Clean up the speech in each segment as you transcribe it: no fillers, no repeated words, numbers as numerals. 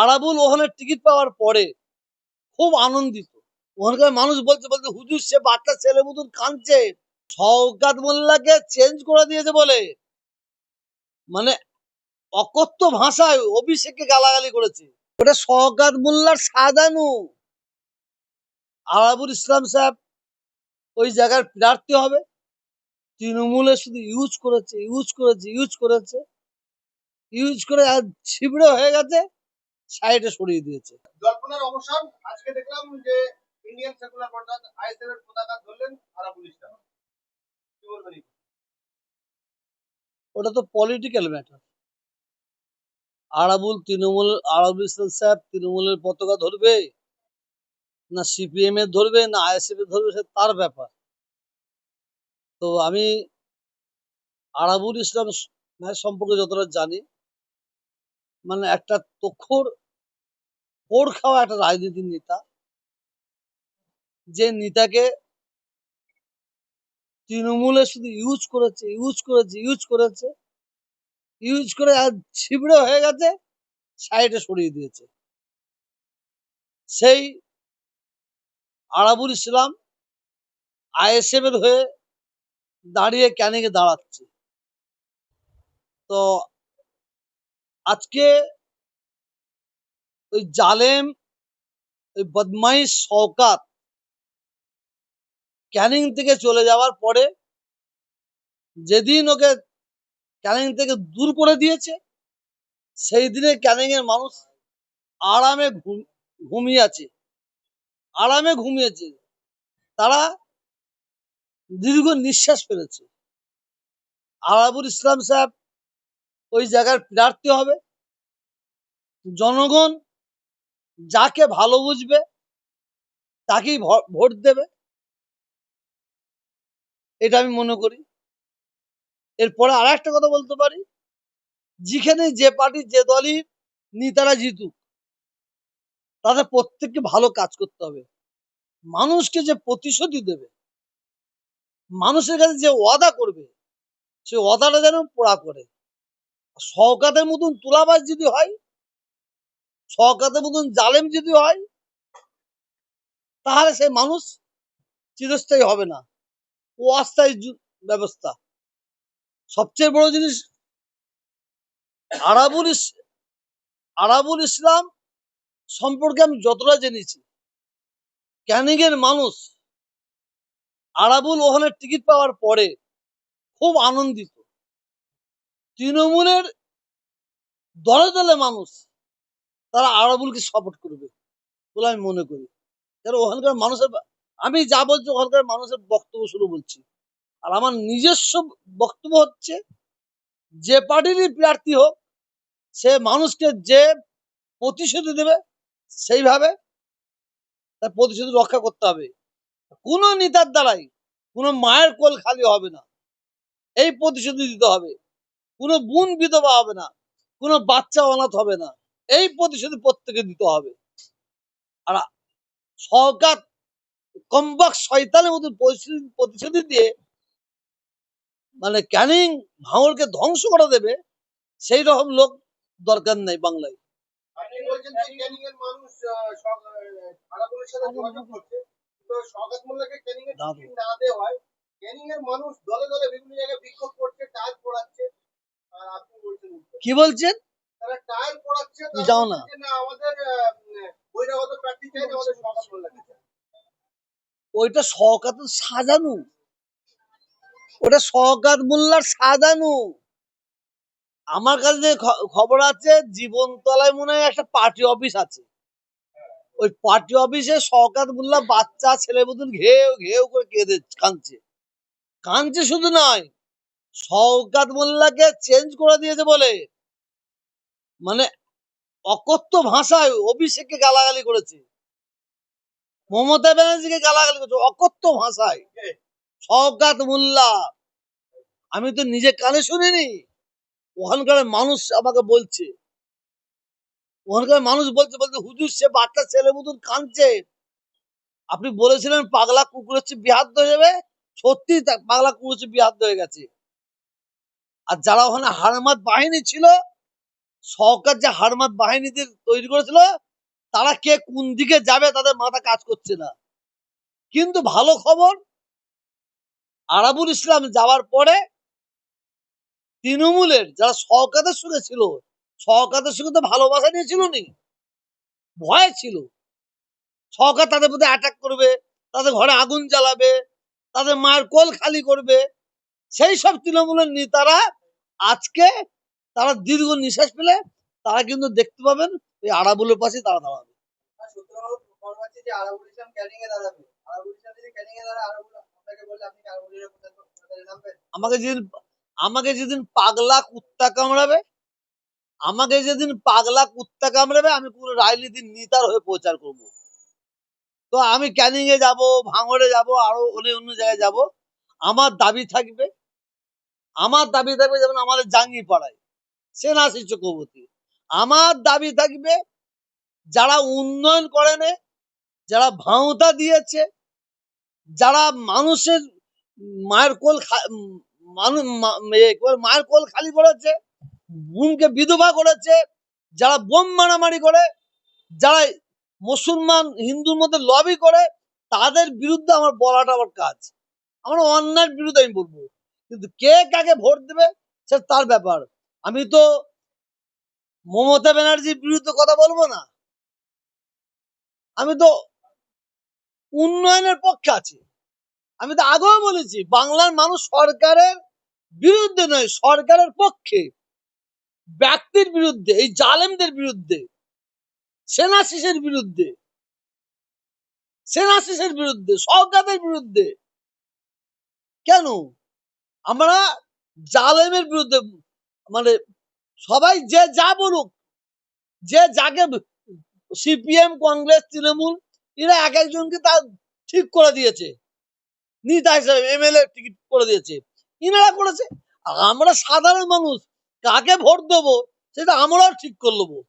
আরাবুল ওখানে টিকিট পাওয়ার পরে খুব আনন্দিত। ওখানকার মানুষ বলছে বলছে হুজুর সে বাচ্চা ছেলে মতন কাঁদছে, শওকত মোল্লাকে চেঞ্জ করে দিয়েছে বলে, মানে অকথ্য ভাষায় অভিষেককে গালাগালি করেছে। ওটা শওকত মোল্লার সাজানো। আরাবুল ইসলাম সাহেব ওই জায়গার প্রার্থী হবে, তৃণমূলে শুধু ইউজ করেছে ইউজ করেছে ইউজ করেছে ইউজ করে আর ছিবড়ে হয়ে গেছে, সাইডে সরিয়ে দিয়েছে। জল্পনার অবসান আজকে দেখলাম যে ইন্ডিয়ান সেকুলার ফ্রন্ট আইএসএফ এর পতাকা ধরলেন আরাবুল ইসলাম, কি বলবেন? ওটা তো পলিটিক্যাল ম্যাটার। আরাবুল ইসলাম সাহেব তৃণমূলের পতাকা ধরবে না সিপিএম এর ধরবে না আইএসএফ এর ধরবে, সে তার ব্যাপার। তো আমি আরাবুল ইসলাম সম্পর্কে যতটা জানি, মানে একটা পোড় খাওয়া একটা রাজনীতির নেতা, যে নেতাকে তৃণমূলে শুধু ইউজ করেছে ইউজ করেছে ইউজ করেছে ইউজ করে আর ছিবড়ে হয়ে গেছে, সাইডে সরিয়ে দিয়েছে। সেই আরাবুল ইসলাম আইএসএফ এর হয়ে দাঁড়িয়ে ক্যানিংয়ে দাঁড়াচ্ছে। তো আজকে ওই জালেম, ওই বদমাইশ শওকত ক্যানিং থেকে চলে যাওয়ার পরে, যেদিন ওকে ক্যানিং থেকে দূর করে দিয়েছে, সেই দিনে ক্যানিং এর মানুষ আরামে ঘুমিয়েছে। তারা দীর্ঘ নিঃশ্বাস ফেলেছে। আরাবুল ইসলাম সাহেব ওই জায়গার প্রার্থী হবে, জনগণ যাকে ভালো বুঝবে তাকেই ভোট দেবে, এটা আমি মনে করি। এরপরে আর একটা কথা বলতে পারি, যেখানে যে পার্টি যে দলই নেতারা জিতুক, তাদের প্রত্যেককে ভালো কাজ করতে হবে। মানুষকে যে প্রতিশ্রুতি দেবে, মানুষের কাছে যে ওয়াদা করবে, সে ওয়াদাটা যেন পুরা করে। শওকতের মতন তুলাবাজ যদি হয়, শওকতের মতন জালেম যদি হয়, তাহলে সেই মানুষ চিরস্থায়ী হবে না, ও অস্থায়ী ব্যবস্থা। সবচেয়ে বড় জিনিস, আরাবুল ইসলাম সম্পর্কে আমি যতটা জেনেছি, ক্যানিং এর মানুষ আরাবুল ওখানে টিকিট পাওয়ার পরে খুব আনন্দিত। তৃণমূলের দলে দলে মানুষ তারা আরাবুলকে সাপোর্ট করবে বলে আমি মনে করি। কারণ ওখানকার মানুষের, আমি যা বলছি ওখানকার মানুষের বক্তব্য শুরু বলছি, আর আমার নিজস্ব বক্তব্য হচ্ছে, যে পার্টিরই প্রার্থী হোক, সে মানুষকে যে প্রতিশ্রুতি দেবে, সেইভাবে তার প্রতিশ্রুতি রক্ষা করতে হবে। কোন নেতার দ্বারাই কোনো মায়ের কোল খালি হবে না, এই প্রতিশ্রুতি দিতে হবে। কোনো বোন বিধবা হবে না, কোনো বাচ্চা অনাথ হবে না, এই প্রতিশ্রুতি প্রত্যেকে দিতে হবে। আর শওকত কমবাক শয়তানের মতো প্রতিশ্রুতি দিয়ে মানে ক্যানিং ভাঙড়কে ধ্বংস করে দেবে, সেই রকম লোক দরকার নেই বাংলায়। আপনি বলছেন যে ক্যানিং এর মানুষ আরাবুলের সাথে যোগাযোগ করছে, তো শওকত মোল্লাকে ক্যানিং এর টিকিট না দেওয়ায় ক্যানিং এর মানুষ দলে দলে বিভিন্ন জায়গায় বিক্ষোভ করছে, টায়ার পোড়াচ্ছে। আর আপনি বলছেন কি বলছেন? তারা টায়ার পোড়াচ্ছে, যাও না, না আমাদের বহিরাগত প্রার্থী চাই না, আমাদের শওকত মোল্লাকে চাই। ওইটা শওকত সাজানো, ওটা শওকত মোল্লার সাজানো। আমার কাছে যে খবর আছে, জীবনতলায় মনে হয় একটা পার্টি অফিস আছে, ওই পার্টি অফিসে শওকত মোল্লা বাচ্চা ছেলে মতন ঘেউ ঘেউ করে কাঁদছে। কাঁদছে শুধু নয়, শওকত মোল্লাকে চেঞ্জ করে দিয়েছে বলে, মানে অকথ্য ভাষায় অভিষেককে গালাগালি করেছে, মমতা ব্যানার্জিকে গালাগালি করেছে অকথ্য ভাষায়। শওকত মোল্লা, আমি তো নিজে কানে শুনিনি, ওখানকার মানুষ আমাকে বলছে, বলছে হুজুর সে বাচ্চা ছেলে মতন কাঁদছে। আপনি বলেছিলেন পাগলা কুকুর হচ্ছে বিহাদ্দ হয়ে যাবে, সত্যি পাগলা কুকুর হচ্ছে বিহাদ্দ হয়ে গেছে। আর যারা ওখানে হারমাত বাহিনী ছিল, সরকার যে হারমাত বাহিনীদের তৈরি করেছিল, তারা কে কোন দিকে যাবে তাদের মাথা কাজ করছে না। কিন্তু ভালো খবর, আরাবুল ইসলাম যাওয়ার পরে তৃণমূলের যারা সরকারের সঙ্গে ছিল, সরকারের সঙ্গে তো ভালোবাসা নিয়েছিল নি, ভয় ছিল সরকার তাদের প্রতি অ্যাটাক করবে, তাদের ঘরে আগুন জ্বালাবে, তাদের মায়ের কোল খালি করবে। সেই সব তৃণমূলের নেতারা আজকে তারা দীর্ঘ নিঃশ্বাস পেলে তারা কিন্তু দেখতে পাবেন এই আরাবুলের পাশে তারা দাঁড়াবে। আর সূত্র খবর পাচ্ছি যে আরাবুল ইসলাম ক্যানিং এ দাঁড়াবে। আরাবুল ইসলাম যদি ক্যানিং এ দাঁড়ায়, আরাবুল আপনাকে বললে আপনি কি আরাবুলের প্রচারে নামবেন? আমাকে যেদিন আমাকে যেদিন পাগলা কুত্তা কামড়াবে, আমাকে যেদিন পাগলা কুত্তা কামড়াবে, আমি পুরো রাজনীতির নেতার হয়ে প্রচার করব। তো আমি ক্যানিং এ যাবো, ভাঙড়ে যাবো, আরো অনেক অন্য জায়গায় যাব। আমার দাবি থাকবে, যেমন আমাদের জাঙ্গি পাড়ায় সেনাশী চক্রবর্তী, আমার দাবি থাকবে যারা উন্নয়ন করেনি, যারা ভাঁওতা দিয়েছে, যারা মানুষের মায়ের কোল মায়ের কোল খালি করেছে, বোনকে বিধবা করেছে, যারা বোম মারামারি করে, যারা মুসলমান হিন্দুর মধ্যে লবি করে, তাদের বিরুদ্ধে আমার বলাটা আমার কাজ। আমার অন্যায়ের বিরুদ্ধে আমি বলবো, কিন্তু কে কাকে ভোট দেবে সে তার ব্যাপার। আমি তো মমতা ব্যানার্জির বিরুদ্ধে কথা বলবো না, আমি তো উন্নয়নের পক্ষে আছি। আমি তো আগেও বলেছি, বাংলার মানুষ সরকারের বিরুদ্ধে নয়, সরকারের পক্ষে, ব্যক্তির বিরুদ্ধে, এই জালেমদের বিরুদ্ধে, সেনাশিসের বিরুদ্ধে, সরকারের বিরুদ্ধে। কেন আমরা জালেমের বিরুদ্ধে? মানে সবাই যে যা বলুক, যে যাকে, সিপিএম, কংগ্রেস, তৃণমূল, এরা এক একজনকে তার ঠিক করে দিয়েছে, নেতা হিসেবে এমএলএ টিকিট করে দিয়েছে, ইনারা করেছে। আমরা সাধারণ মানুষ কাকে ভোট দেবো সেটা আমরাও ঠিক করে নেবো।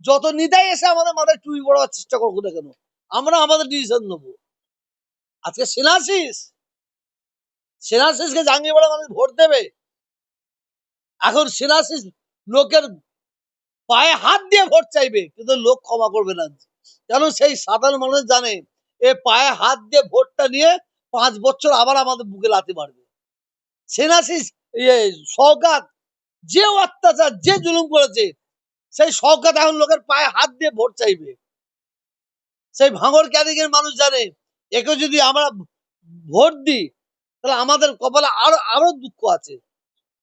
যত নেতাই এসে আমাদের মাথায় টুই পড়ার চেষ্টা করবো না কেন, আমরা আমাদের ডিসিশন নেবো। আজকে সেনাশিসকে জাঙ্গিপাড়া মানুষ ভোট দেবে। এখন সেনাশিস লোকের পায়ে হাত দিয়ে ভোট চাইবে, কিন্তু লোক ক্ষমা করবে না, কেন সেই সাধারণ মানুষ জানে এ পায়ে হাত দিয়ে ভোটটা নিয়ে 5 বছর আবার আমাদের বুকে লাথি মারবে। সেনাশিস সরকার যে অত্যাচার, যে জুলুম করেছে, সেই সরকার এখন লোকের পায়ে হাত দিয়ে ভোট চাইবে। সেই ভাঙড় ক্যানিং এর মানুষ জানে একে যদি আমরা ভোট দিই তাহলে আমাদের কপালে আরো আরো দুঃখ আছে।